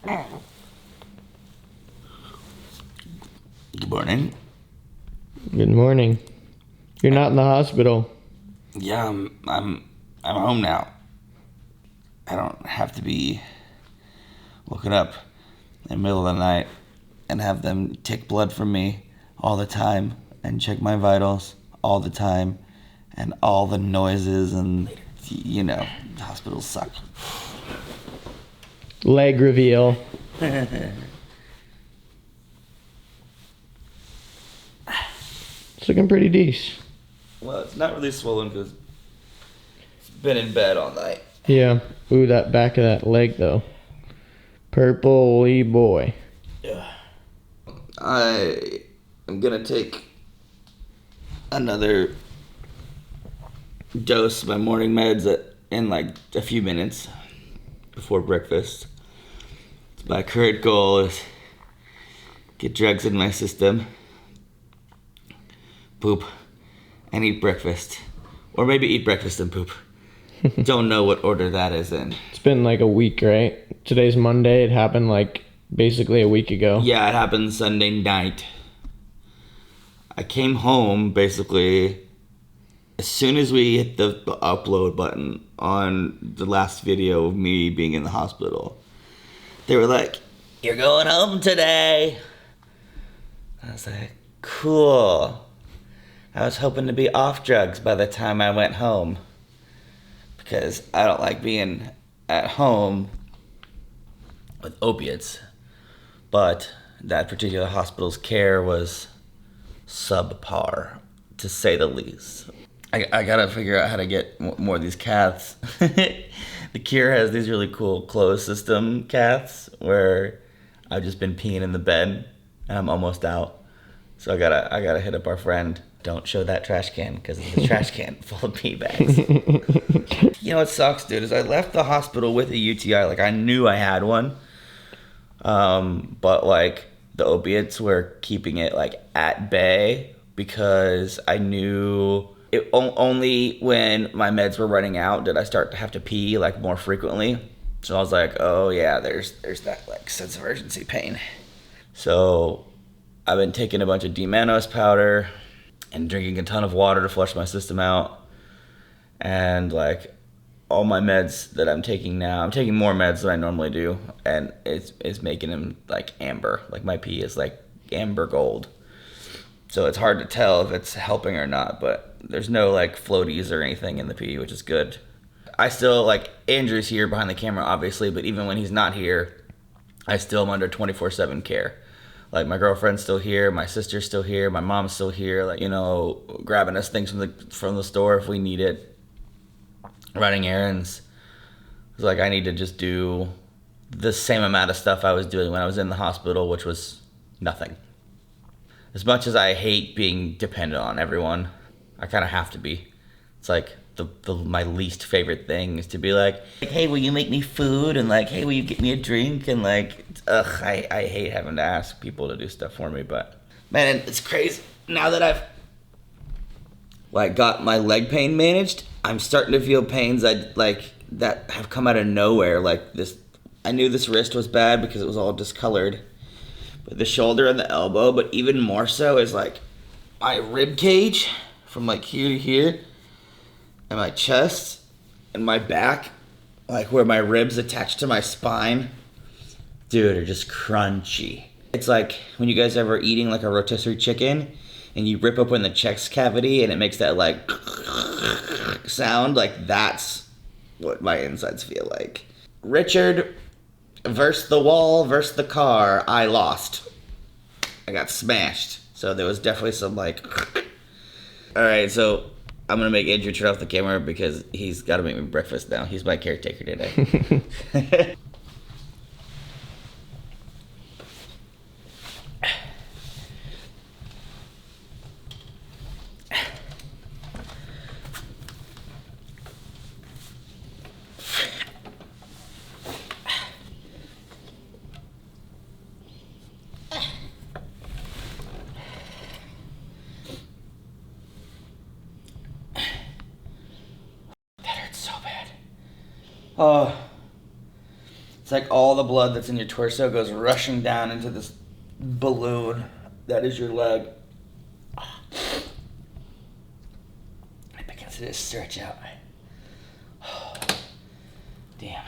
Good morning. Good morning. You're not in the hospital. Yeah, I'm home now. I don't have to be woken up in the middle of the night and have them take blood from me all the time and check my vitals all the time and all the noises and, hospitals suck. Leg reveal. It's looking pretty decent. Well, it's not really swollen because it's been in bed all night. Yeah. Ooh, that back of that leg though. Purple-y boy. Yeah. I am gonna take another dose of my morning meds in like a few minutes before breakfast. My current goal is get drugs in my system, poop, and eat breakfast. Or maybe eat breakfast and poop. Don't know what order that is in. It's been like a week, right? Today's Monday. It happened like basically a week ago. Yeah, it happened Sunday night. I came home basically as soon as we hit the upload button on the last video of me being in the hospital. They were like, "You're going home today." I was like, cool. I was hoping to be off drugs by the time I went home, because I don't like being at home with opiates. But that particular hospital's care was subpar, to say the least. I gotta figure out how to get more of these caths. The Cure has these really cool closed system caths where I've just been peeing in the bed and I'm almost out. So I gotta hit up our friend. Don't show that trash can, because it's a trash can full of pee bags. You know what sucks, dude, is I left the hospital with a UTI. Like, I knew I had one. But like the opiates were keeping it like at bay, because I knew it only when my meds were running out did I start to have to pee like more frequently. So I was like, oh yeah, there's that like sense of urgency pain. So I've been taking a bunch of D-mannose powder and drinking a ton of water to flush my system out. And like all my meds that I'm taking now, I'm taking more meds than I normally do, and it's making them like amber. Like my pee is like amber gold. So it's hard to tell if it's helping or not, but there's no like floaties or anything in the pee, which is good. I still, like, Andrew's here behind the camera obviously, but even when he's not here, I still am under 24/7 care. Like, my girlfriend's still here, my sister's still here, my mom's still here, like, grabbing us things from the store if we need it, running errands. It's like I need to just do the same amount of stuff I was doing when I was in the hospital, which was nothing. As much as I hate being dependent on everyone, I kind of have to be. It's like my least favorite thing is to be like, hey, will you make me food? And like, hey, will you get me a drink? And like, I hate having to ask people to do stuff for me. But man, it's crazy. Now that I've like got my leg pain managed, I'm starting to feel pains that have come out of nowhere. Like this, I knew this wrist was bad because it was all discolored. But the shoulder and the elbow, but even more so is like my rib cage from like here to here, and my chest and my back, like where my ribs attach to my spine, dude, are just crunchy. It's like when you guys ever eating like a rotisserie chicken and you rip open the chest cavity and it makes that like sound, like that's what my insides feel like. Richard versus the wall versus the car, I lost. I got smashed. So there was definitely some like... Alright, so I'm gonna make Andrew turn off the camera because he's gotta make me breakfast now. He's my caretaker today. It's like all the blood that's in your torso goes rushing down into this balloon that is your leg. It begins to just stretch out. Damn.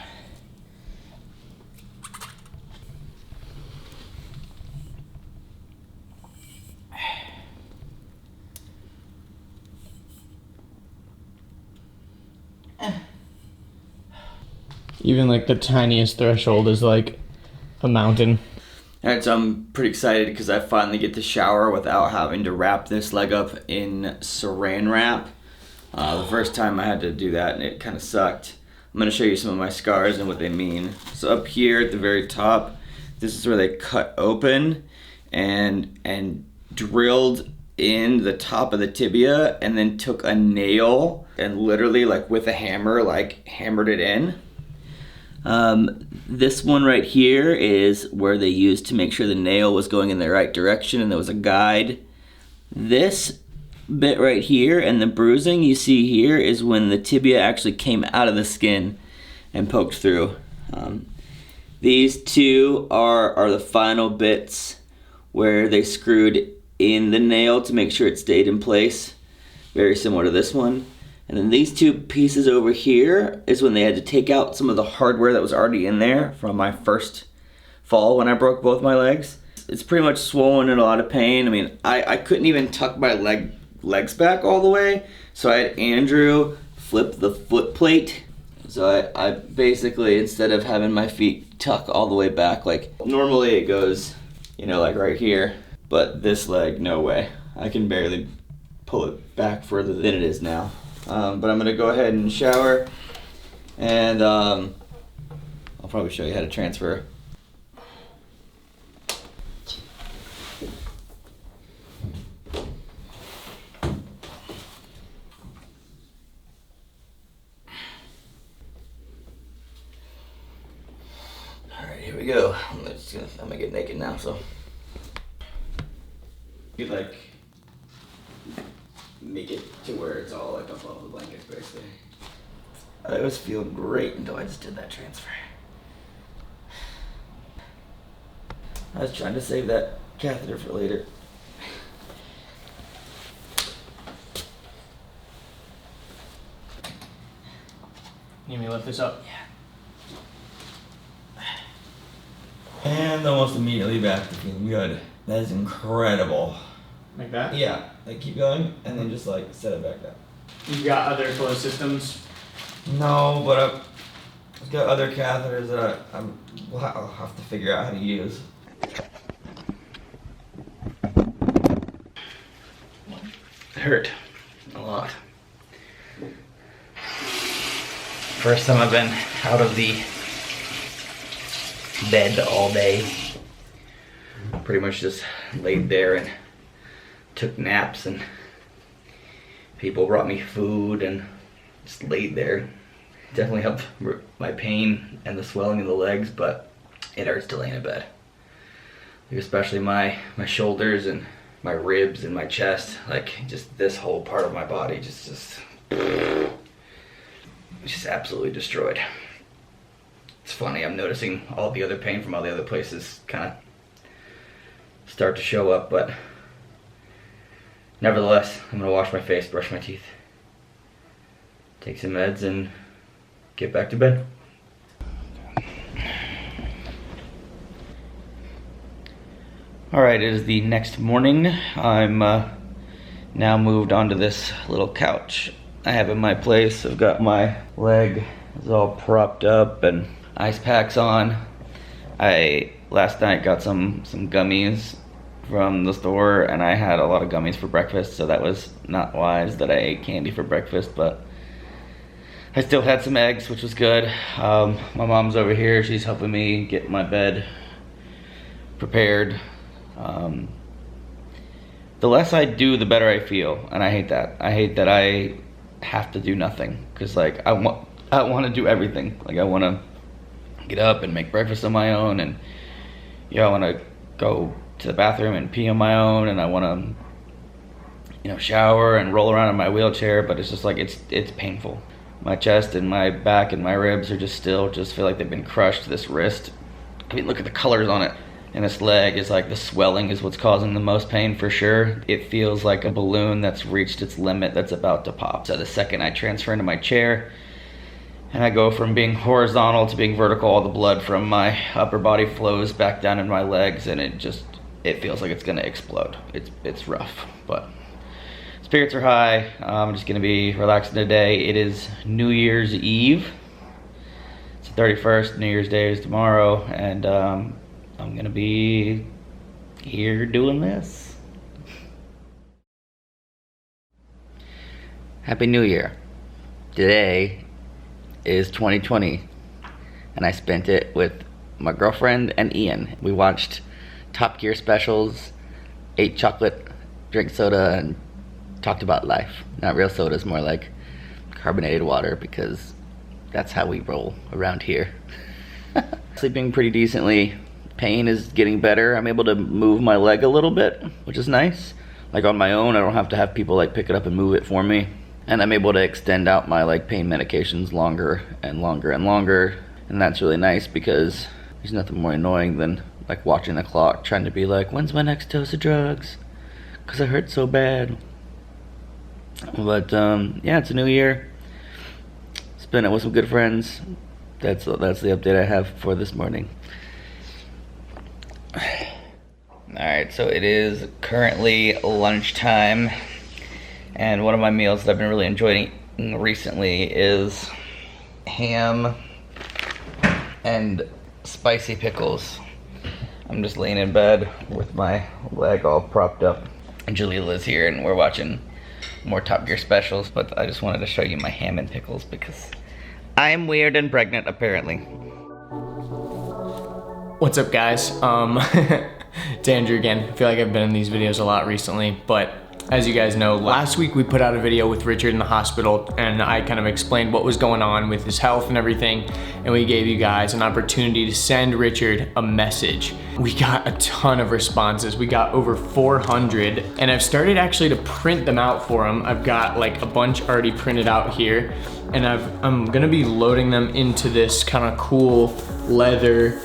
Even like the tiniest threshold is like a mountain. Alright, so I'm pretty excited because I finally get to shower without having to wrap this leg up in saran wrap. The first time I had to do that and it kind of sucked. I'm going to show you some of my scars and what they mean. So up here at the very top, this is where they cut open and drilled in the top of the tibia and then took a nail and literally like with a hammer like hammered it in. This one right here is where they used to make sure the nail was going in the right direction and there was a guide. This bit right here and the bruising you see here is when the tibia actually came out of the skin and poked through. These two are the final bits where they screwed in the nail to make sure it stayed in place, very similar to this one. And then these two pieces over here is when they had to take out some of the hardware that was already in there from my first fall when I broke both my legs. It's pretty much swollen and a lot of pain. I mean, I couldn't even tuck my legs back all the way, so I had Andrew flip the foot plate. So I basically, instead of having my feet tuck all the way back, like normally it goes, you know, like right here, but this leg, no way. I can barely pull it back further than it is now. But I'm gonna go ahead and shower, and I'll probably show you how to transfer. Alright, here we go. I'm gonna get naked now, so. You like make it to where it's all like above the blankets basically. I was feeling great until I just did that transfer. I was trying to save that catheter for later. You need me to lift this up? Yeah. And almost immediately back to feeling good. That is incredible. Like that? Yeah, like keep going and then just like set it back down. You've got other closed systems? No, but I've got other catheters that I'll have to figure out how to use. It hurt a lot. First time I've been out of the bed all day. Pretty much just laid there and took naps, and people brought me food and just laid there. Definitely helped my pain and the swelling in the legs, but it hurts to lay in a bed. Like especially my shoulders and my ribs and my chest, like just this whole part of my body just absolutely destroyed. It's funny, I'm noticing all the other pain from all the other places kind of start to show up, but nevertheless, I'm gonna wash my face, brush my teeth, take some meds, and get back to bed. Alright, it is the next morning. I'm now moved onto this little couch I have in my place. I've got my leg is all propped up and ice packs on. I last night got some gummies from the store, and I had a lot of gummies for breakfast, so that was not wise that I ate candy for breakfast, but I still had some eggs, which was good. My mom's over here, she's helping me get my bed prepared. The less I do, the better I feel, and I hate that. I hate that I have to do nothing, because like I want to do everything. Like I want to get up and make breakfast on my own, and I want to go to the bathroom and pee on my own, and I want to shower and roll around in my wheelchair, but it's just like it's painful. My chest and my back and my ribs are just feel like they've been crushed. This wrist, I mean, look at the colors on it. And this leg is like, the swelling is what's causing the most pain for sure. It feels like a balloon that's reached its limit that's about to pop. So the second I transfer into my chair and I go from being horizontal to being vertical, all the blood from my upper body flows back down in my legs, and it feels like it's gonna explode. It's rough, but spirits are high. I'm just gonna be relaxing today. It is New Year's Eve. It's the 31st, New Year's Day is tomorrow, and I'm gonna be here doing this. Happy New Year. Today is 2020, and I spent it with my girlfriend and Ian. We watched Top Gear specials, ate chocolate, drank soda, and talked about life. Not real soda, it's more like carbonated water, because that's how we roll around here. Sleeping pretty decently. Pain is getting better. I'm able to move my leg a little bit, which is nice. Like on my own, I don't have to have people like pick it up and move it for me. And I'm able to extend out my like pain medications longer and longer and longer. And that's really nice, because there's nothing more annoying than like watching the clock, trying to be like, when's my next dose of drugs? Because I hurt so bad. But yeah, it's a new year. Spent it with some good friends. That's the update I have for this morning. Alright, so it is currently lunchtime, and one of my meals that I've been really enjoying recently is ham and spicy pickles. I'm just laying in bed with my leg all propped up, and Jalila's here, and we're watching more Top Gear specials, but I just wanted to show you my ham and pickles because I am weird and pregnant, apparently. What's up, guys? It's Andrew again. I feel like I've been in these videos a lot recently, but as you guys know, last week we put out a video with Richard in the hospital, and I kind of explained what was going on with his health and everything, and we gave you guys an opportunity to send Richard a message. We got a ton of responses. We got over 400, and I've started actually to print them out for him. I've got like a bunch already printed out here, and I'm gonna be loading them into this kind of cool leather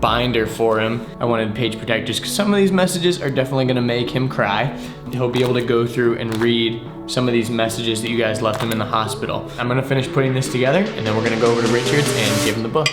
binder for him. I wanted page protectors because some of these messages are definitely gonna make him cry. He'll be able to go through and read some of these messages that you guys left him in the hospital. I'm gonna finish putting this together, and then we're gonna go over to Richard's and give him the book.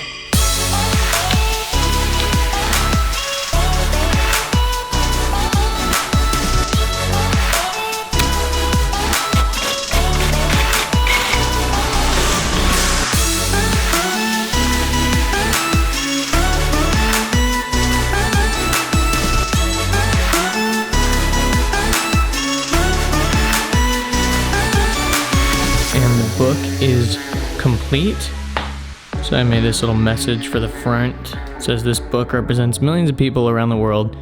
Book is complete. So I made this little message for the front. It says this book represents millions of people around the world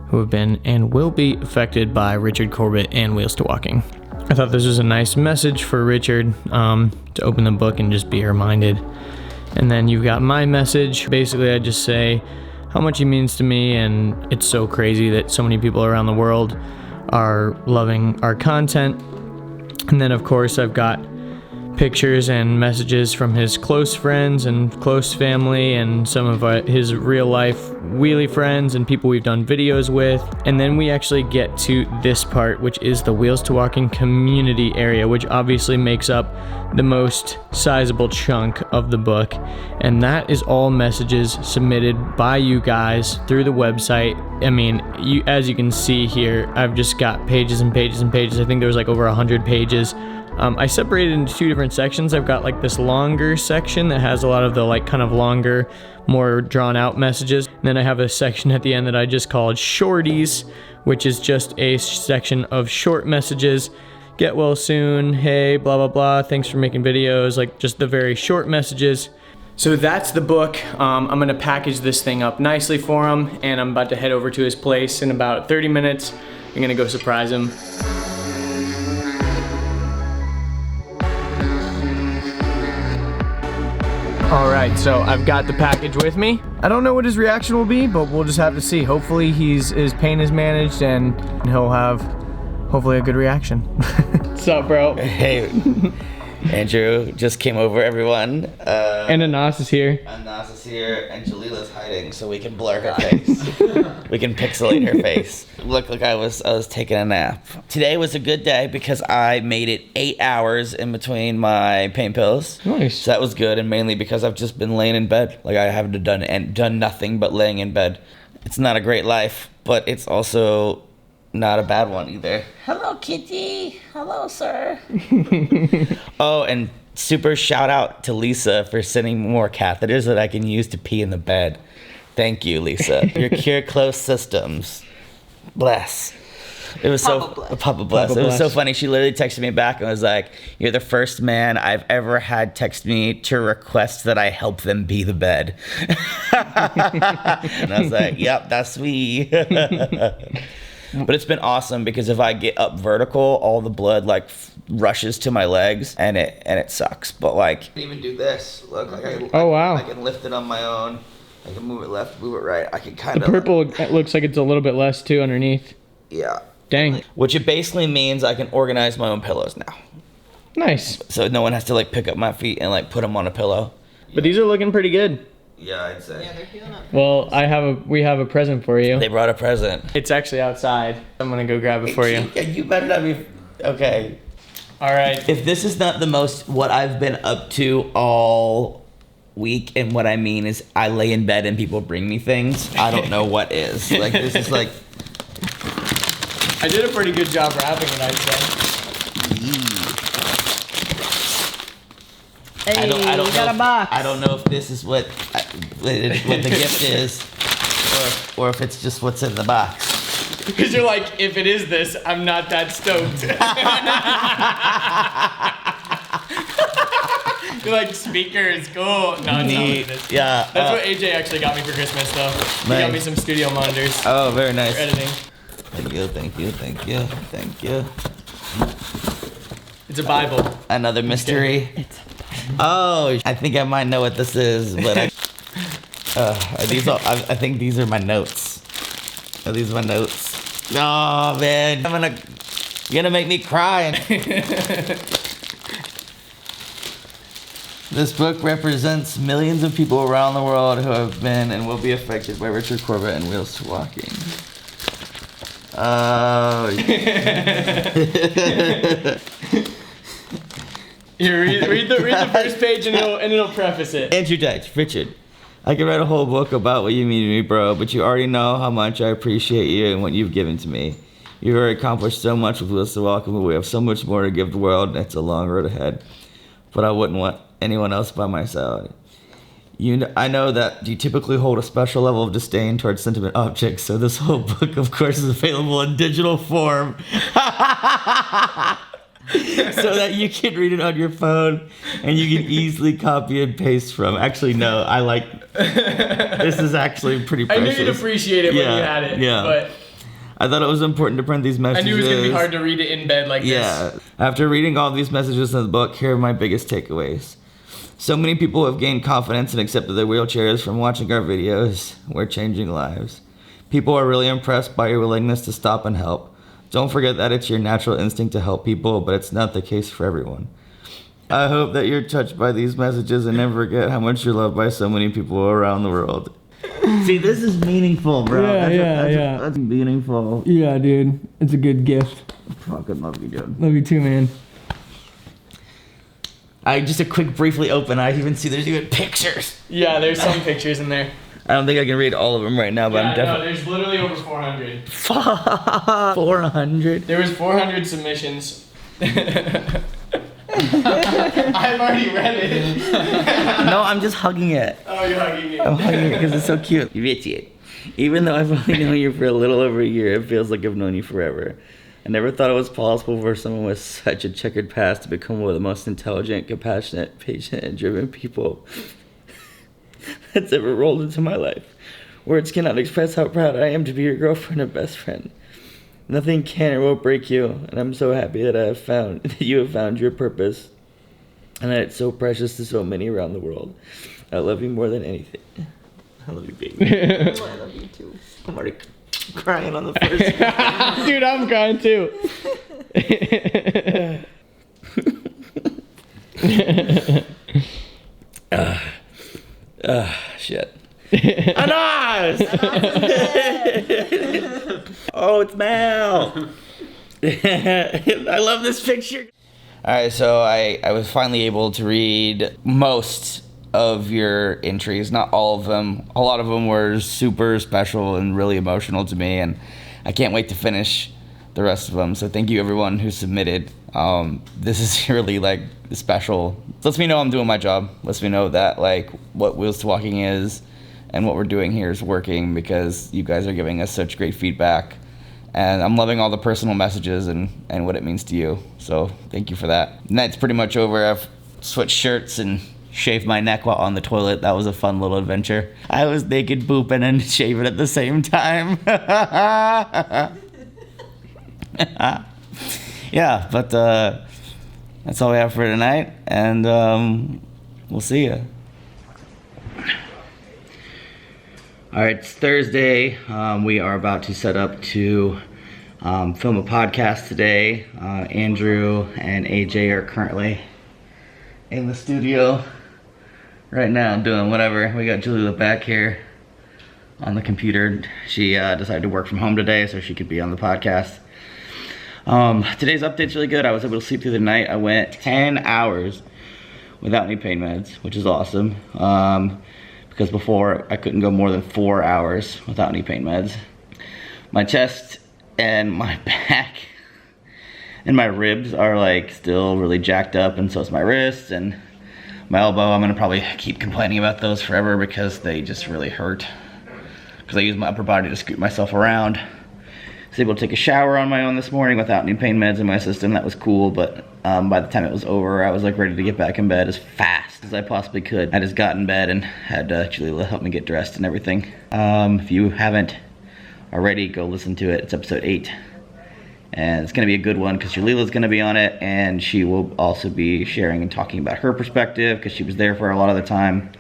who have been and will be affected by Richard Corbett and Wheels to Walking. I thought this was a nice message for Richard to open the book and just be reminded. And then you've got my message. Basically, I just say how much he means to me, and it's so crazy that so many people around the world are loving our content. And then of course I've got pictures and messages from his close friends and close family and some of his real life wheelie friends and people we've done videos with. And then we actually get to this part, which is the Wheels to Walking community area, which obviously makes up the most sizable chunk of the book. And that is all messages submitted by you guys through the website. I mean, as you can see here, I've just got pages and pages and pages. I think there was like over 100 pages. I separated into two different sections. I've got like this longer section that has a lot of the like kind of longer, more drawn out messages. And then I have a section at the end that I just called Shorties, which is just a section of short messages. Get well soon, hey, blah, blah, blah, thanks for making videos, like just the very short messages. So that's the book. I'm gonna package this thing up nicely for him, and I'm about to head over to his place in about 30 minutes. I'm gonna go surprise him. All right, so I've got the package with me. I don't know what his reaction will be, but we'll just have to see. Hopefully his pain is managed and he'll have hopefully a good reaction. What's up, bro? Hey, Andrew just came over, everyone. And Anas is here. Anas is here, and Jalila's hiding, so we can blur her face. We can pixelate her face. Look like I was taking a nap. Today was a good day because I made it 8 hours in between my pain pills. Nice. So that was good, and mainly because I've just been laying in bed. Like I haven't done nothing but laying in bed. It's not a great life, but it's also not a bad one either. Hello, kitty. Hello, sir. Oh, and super shout out to Lisa for sending more catheters that I can use to pee in the bed. Thank you, Lisa. Your cure close systems. Bless. It was Papa bless. It was so funny. She literally texted me back and was like, "You're the first man I've ever had text me to request that I help them pee the bed." And I was like, "Yep, that's me." But it's been awesome because if I get up vertical, all the blood like rushes to my legs, and it sucks. But like, I can even do this. Look, like wow! I can lift it on my own. I can move it left, move it right. I can kind of. The purple it looks like it's a little bit less too underneath. Yeah. Dang. Which it basically means I can organize my own pillows now. Nice. So no one has to like pick up my feet and like put them on a pillow. But these are looking pretty good. Yeah, I'd say. Yeah, they're healing up. Well, we have a present for you. They brought a present. It's actually outside. I'm gonna go grab it for you. You better not be. Okay. All right. If this is not the most what I've been up to all week, and what I mean is I lay in bed and people bring me things, I don't know what is. Like this is like. I did a pretty good job wrapping it, I'd say. Hey, I don't we got know a box. I don't know if this is what the gift is, or if it's just what's in the box. Because you're like, if it is this, I'm not that stoked. You're like, speakers, cool. No, it's not what it is. Yeah. That's what AJ actually got me for Christmas, though. He got me some studio monitors Oh, very nice. for editing. Thank you, thank you, thank you, thank you. It's a Bible. Another mystery. Oh, I think I might know what this is, but are these all, I think these are my notes. Are these my notes? Oh man, you're gonna make me cry. This book represents millions of people around the world who have been and will be affected by Richard Corbett and wheels to walking. Oh. Here, read the first page and it'll preface it. Andrew Deitch, Richard. I could write a whole book about what you mean to me, bro, but you already know how much I appreciate you and what you've given to me. You've already accomplished so much with Wheels to Welcome, but we have so much more to give the world, and it's a long road ahead. But I wouldn't want anyone else by my side. I know that you typically hold a special level of disdain towards sentiment objects, so this whole book, of course, is available in digital form. So that you can read it on your phone and you can easily copy and paste from. Actually, no, I like this is actually pretty precious. I knew you'd appreciate it when you had it. Yeah. But I thought it was important to print these messages. I knew it was going to be hard to read it in bed like this. After reading all these messages in the book, here are my biggest takeaways. So many people have gained confidence and accepted their wheelchairs from watching our videos. We're changing lives. People are really impressed by your willingness to stop and help. Don't forget that it's your natural instinct to help people, but it's not the case for everyone. I hope that you're touched by these messages and never forget how much you're loved by so many people around the world. See, this is meaningful, bro. That's meaningful. Yeah, dude. It's a good gift. I fucking love you, dude. Love you too, man. Just a quick briefly open. I even see there's even pictures. Yeah, there's some pictures in there. I don't think I can read all of them right now, but I'm definitely... No, there's literally over 400. 400? There was 400 submissions. I've already read it. No, I'm just hugging it. Oh, you're hugging it. I'm hugging it because it's so cute. Richard, even though I've only known you for a little over a year, it feels like I've known you forever. I never thought it was possible for someone with such a checkered past to become one of the most intelligent, compassionate, patient, and driven people that's ever rolled into my life. Words cannot express how proud I am to be your girlfriend and best friend. Nothing can or will break you, and I'm so happy that you have found your purpose, and that it's so precious to so many around the world. I love you more than anything. I love you, baby. I love you too. I'm already crying on the first. Dude, I'm crying too. Shit. Anas! Oh, it's Mal. I love this picture. All right, so I was finally able to read most of your entries, not all of them. A lot of them were super special and really emotional to me, and I can't wait to finish the rest of them. So thank you everyone who submitted. This is really like special. Lets me know I'm doing my job. Lets me know that like what Wheels to Walking is and what we're doing here is working, because you guys are giving us such great feedback. And I'm loving all the personal messages and what it means to you. So thank you for that. Night's pretty much over. I've switched shirts and shaved my neck while on the toilet. That was a fun little adventure. I was naked booping and shaving at the same time. Yeah, but that's all we have for tonight. And we'll see you. All right, it's Thursday. We are about to set up to film a podcast today. Andrew and AJ are currently in the studio right now doing whatever. We got Julia back here on the computer. She decided to work from home today so she could be on the podcast. Today's update's really good. I was able to sleep through the night. I went 10 hours without any pain meds, which is awesome. Because before I couldn't go more than 4 hours without any pain meds. My chest and my back and my ribs are like still really jacked up, and so is my wrist and my elbow. I'm gonna probably keep complaining about those forever because they just really hurt. Because I use my upper body to scoot myself around. I was able to take a shower on my own this morning without any pain meds in my system. That was cool, but by the time it was over, I was like ready to get back in bed as fast as I possibly could. I just got in bed and had Julia help me get dressed and everything. If you haven't already, go listen to it. It's episode 8. And it's gonna be a good one because Jalila's gonna be on it, and she will also be sharing and talking about her perspective because she was there for a lot of the time.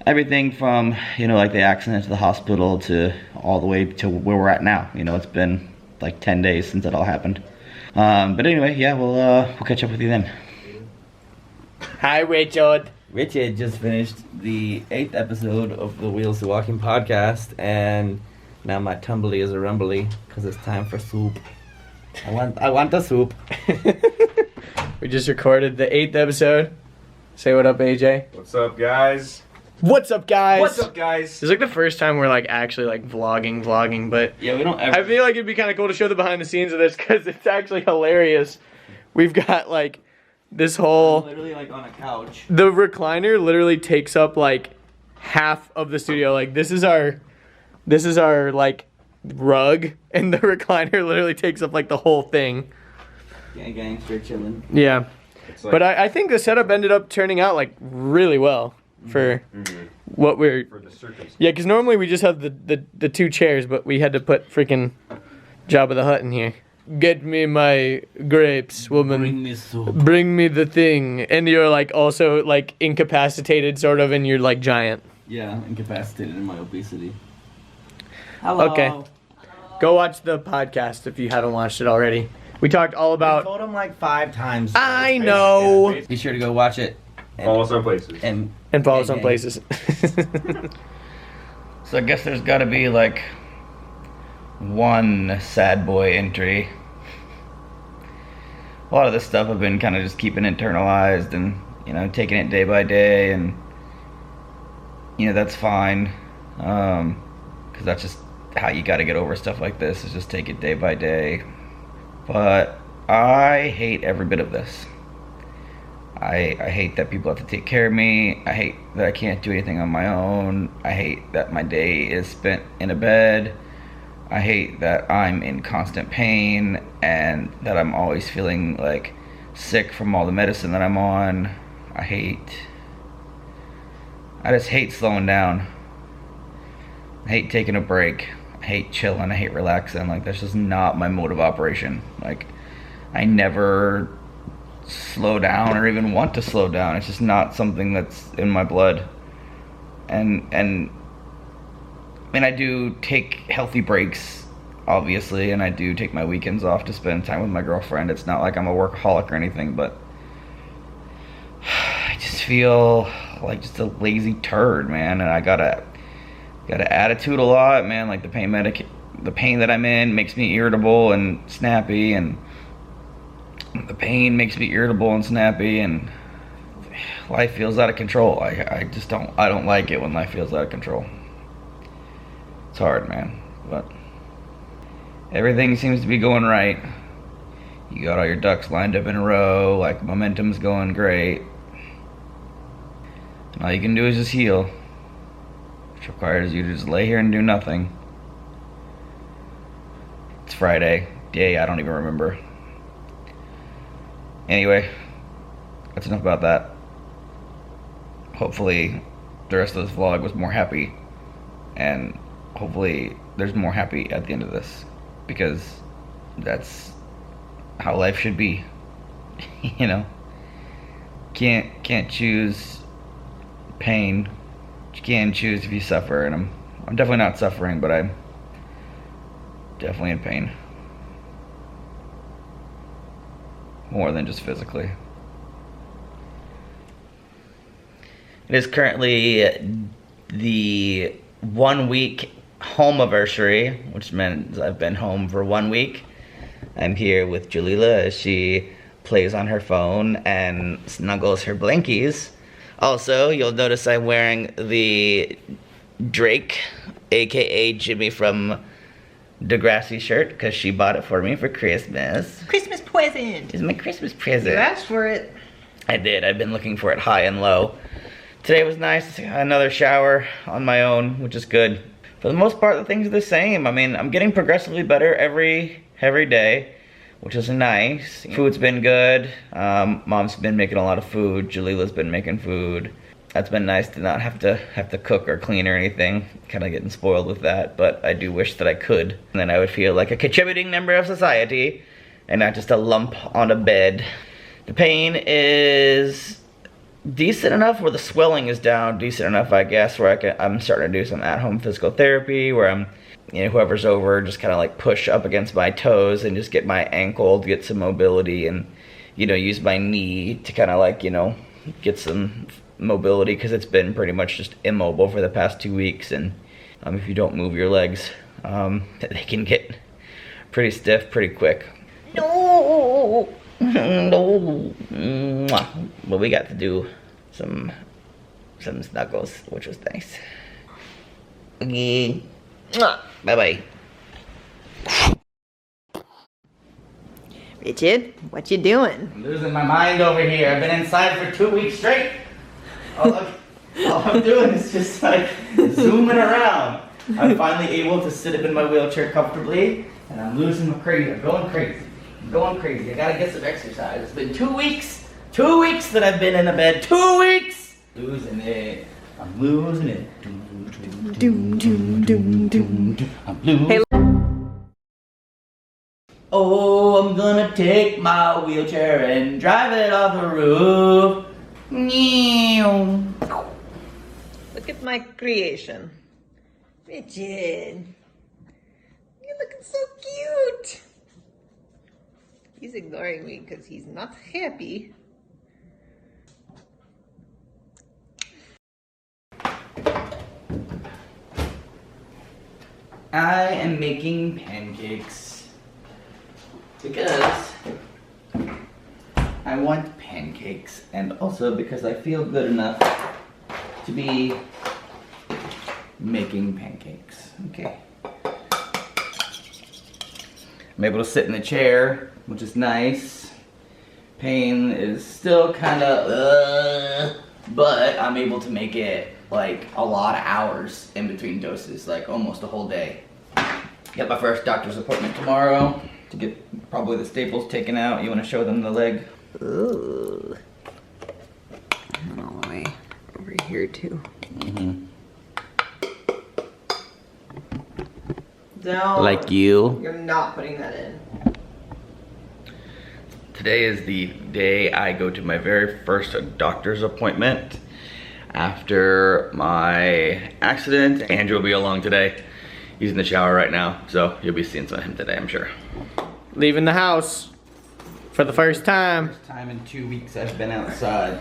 Everything from, you know, like the accident to the hospital to all the way to where we're at now. You know, it's been like 10 days since it all happened. But anyway, yeah, we'll catch up with you then. Hi, Richard. Richard just finished the 8th episode of the Wheels to Walking podcast, and now my tumbly is a rumbly because it's time for soup. I want the soup. We just recorded the 8th episode. Say what up, AJ. What's up, guys? What's up, guys? What's up, guys? This is like the first time we're like actually like vlogging, but Yeah, we don't ever... I feel like it'd be kind of cool to show the behind the scenes of this because it's actually hilarious. We've got like this whole... I'm literally like on a couch. The recliner literally takes up like half of the studio. Like this is our like rug, and the recliner literally takes up like the whole thing. Gang, straight chilling. Yeah. It's like, But I think the setup ended up turning out like really well for what we're... for the circumstance. Yeah, because normally we just have the 2 chairs, but we had to put freaking Jabba the Hutt in here. Get me my grapes, woman. Bring me soup. Bring me the thing. And you're like also like incapacitated sort of, and you're like giant. Yeah, incapacitated in my obesity. Hello. Okay. Go watch the podcast if you haven't watched it already. We talked all I about... told him like 5 times. I know. Yeah, Be sure to go watch it. Follow some places. And And follow Yeah, some yeah. places. so I guess there's got to be like one sad boy entry. A lot of this stuff I've been kind of just keeping internalized and, you know, taking it day by day, and, you know, that's fine. Because that's just how you got to get over stuff like this, is just take it day by day. But I hate every bit of this. I hate that people have to take care of me. I hate that I can't do anything on my own. I hate that my day is spent in a bed. I hate that I'm in constant pain and that I'm always feeling like sick from all the medicine that I'm on. I just hate slowing down. I hate taking a break. I hate chilling. I hate relaxing. Like, that's just not my mode of operation. Like, I never slow down or even want to slow down. It's just not something that's in my blood. And I mean, I do take healthy breaks, obviously, and I do take my weekends off to spend time with my girlfriend. It's not like I'm a workaholic or anything, but I just feel like just a lazy turd, man. And I got an attitude a lot, man. Like the pain that I'm in makes me irritable and snappy, and the pain makes me irritable and snappy, and life feels out of control. I don't like it when life feels out of control. It's hard, man, but everything seems to be going right. You got all your ducks lined up in a row, like momentum's going great. And all you can do is just heal, which requires you to just lay here and do nothing. It's Friday, day I don't even remember. Anyway, that's enough about that. Hopefully the rest of this vlog was more happy, and hopefully there's more happy at the end of this, because that's how life should be. You know, can't choose pain. You can choose if you suffer, and I'm definitely not suffering, but I'm definitely in pain, more than just physically. It is currently the 1 week home anniversary, which means I've been home for 1 week. I'm here with Jalila as she plays on her phone and snuggles her blankies. Also, you'll notice I'm wearing the Drake, aka Jimmy from Degrassi shirt, because she bought it for me for Christmas. Christmas present. It's my Christmas present. You asked for it. I did. I've been looking for it high and low. Today was nice. Another shower on my own, which is good. For the most part, the things are the same. I mean, I'm getting progressively better every day, which is nice. Food's been good. Mom's been making a lot of food. Jalila's been making food. That's been nice to not have to cook or clean or anything. Kind of getting spoiled with that, but I do wish that I could. And then I would feel like a contributing member of society and not just a lump on a bed. The pain is decent enough where the swelling is down, decent enough, I guess, where I'm starting to do some at-home physical therapy where I'm, you know, whoever's over, just kind of like push up against my toes and just get my ankle to get some mobility, and, you know, use my knee to kind of like, you know, get some mobility, because it's been pretty much just immobile for the past 2 weeks. And if you don't move your legs, they can get pretty stiff pretty quick. No. No. But we got to do some snuggles, which was nice. Okay. Bye-bye. Richard, what you doing? I'm losing my mind over here. I've been inside for 2 weeks straight. All I'm doing is just like zooming around. I'm finally able to sit up in my wheelchair comfortably, and I'm losing my crazy. I'm going crazy. I gotta get some exercise. It's been 2 weeks. 2 weeks that I've been in the bed. 2 weeks. Losing it. I'm losing it. Doom, doom, doom, doom. I'm losing. Hey. Oh, I'm gonna take my wheelchair and drive it off the roof. Look at my creation. Richard. You're looking so cute. He's ignoring me because he's not happy. I am making pancakes because I want pancakes, and also because I feel good enough to be making pancakes. Okay. I'm able to sit in the chair, which is nice. Pain is still kind of, but I'm able to make it like a lot of hours in between doses, like almost a whole day. Got my first doctor's appointment tomorrow to get probably the staples taken out. You want to show them the leg? Ooh. All the way over here too. Mm-hmm. No. Like you. You're not putting that in. Today is the day I go to my very first doctor's appointment after my accident. Andrew will be along today. He's in the shower right now, so you'll be seeing some of him today, I'm sure. Leaving the house for the first time. First time in 2 weeks I've been outside.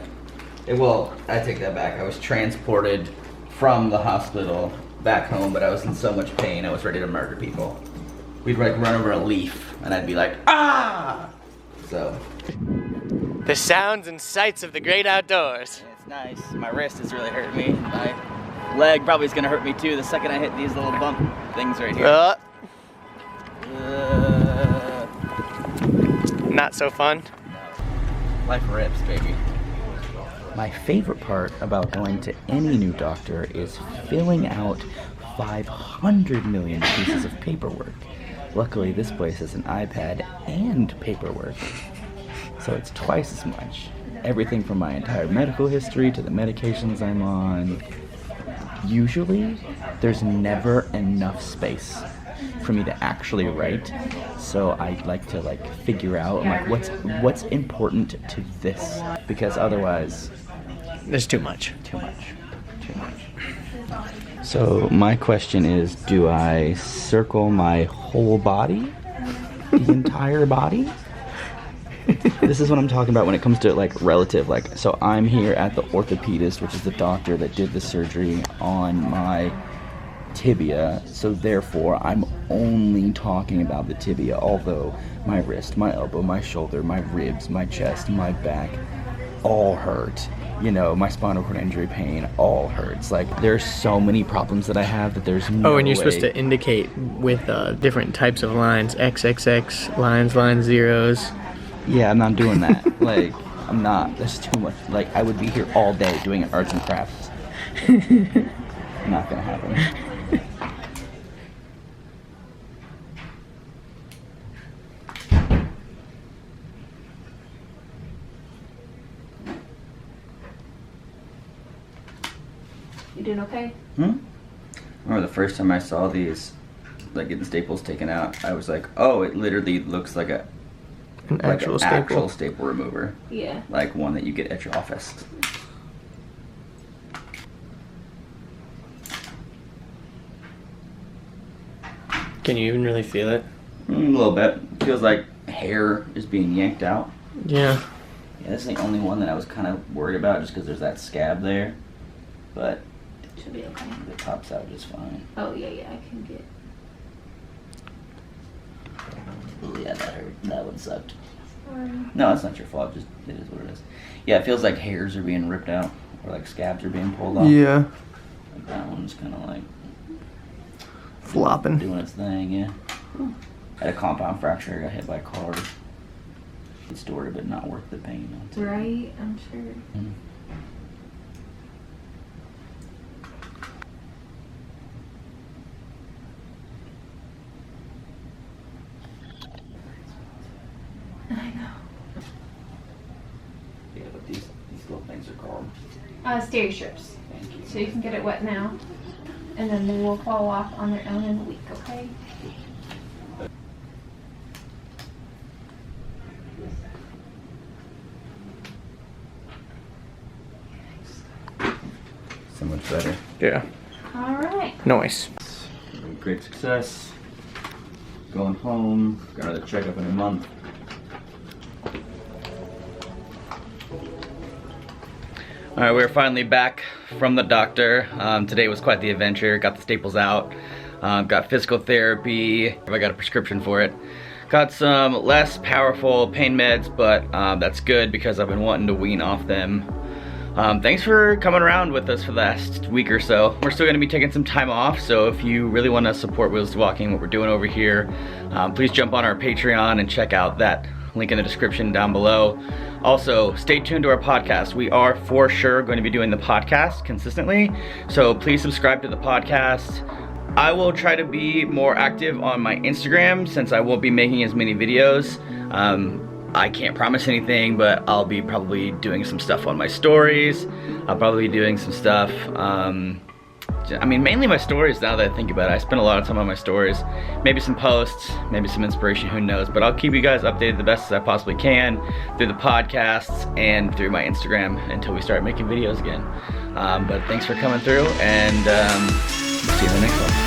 Well, I take that back. I was transported from the hospital back home, but I was in so much pain, I was ready to murder people. We'd like run over a leaf, and I'd be like, ah! So. The sounds and sights of the great outdoors. It's nice. My wrist is really hurting me. My leg probably is gonna hurt me too the second I hit these little bump things right here. Not so fun. Life rips, baby. My favorite part about going to any new doctor is filling out 500 million pieces of paperwork. Luckily, this place has an iPad and paperwork, so it's twice as much. Everything from my entire medical history to the medications I'm on. Usually, there's never enough space for me to actually write, so I like to figure out what's important to this, because otherwise There's too much. Too much. So my question is, do I circle my whole body? The entire body? This is what I'm talking about when it comes to relative. So I'm here at the orthopedist, which is the doctor that did the surgery on my tibia. So therefore, I'm only talking about the tibia, although my wrist, my elbow, my shoulder, my ribs, my chest, my back, all hurt. My spinal cord injury pain all hurts. There's so many problems that I have that there's no Oh, and you're way. supposed to indicate with different types of lines, XXX lines, line zeros. Yeah, I'm not doing that. I'm not. That's too much. I would be here all day doing arts and crafts. Not gonna happen. You doing okay? I remember the first time I saw these, getting staples taken out, I was like, oh, it literally looks like an actual staple remover. Yeah. Like one that you get at your office. Can you even really feel it? A little bit. Feels like hair is being yanked out. Yeah. Yeah, this is the only one that I was kind of worried about just because there's that scab there. But Should be okay. it pops out just fine. Oh, yeah, I can get. Oh, yeah, that hurt. That one sucked. No, that's not your fault. Just it is what it is. Yeah, it feels like hairs are being ripped out or scabs are being pulled off. Yeah. That one's kind of Flopping. doing its thing, yeah. I had a compound fracture. I got hit by a car. It's stored, but not worth the pain. Right, I'm sure. I know. Yeah, but these little things are called. Steri strips. Thank you. So you can get it wet now, and then they will fall off on their own in a week, okay? So much better. Yeah. All right. Nice. Great success. Going home. Got another checkup in a month. All right, we're finally back from the doctor. Today was quite the adventure. Got the staples out. Got physical therapy. I got a prescription for it. Got some less powerful pain meds, but that's good because I've been wanting to wean off them. Thanks for coming around with us for the last week or so. We're still gonna be taking some time off, so if you really wanna support Wheels to Walking, what we're doing over here, please jump on our Patreon and check out that link in the description down below. Also, stay tuned to our podcast. We are for sure going to be doing the podcast consistently, so please subscribe to the podcast. I will try to be more active on my Instagram since I won't be making as many videos. I can't promise anything, but I'll be probably doing some stuff on my stories. I'll probably be doing some stuff, mainly my stories now that I think about it. I spend a lot of time on my stories. Maybe some posts, maybe some inspiration, who knows. But I'll keep you guys updated the best as I possibly can through the podcasts and through my Instagram until we start making videos again. But thanks for coming through, and see you in the next one.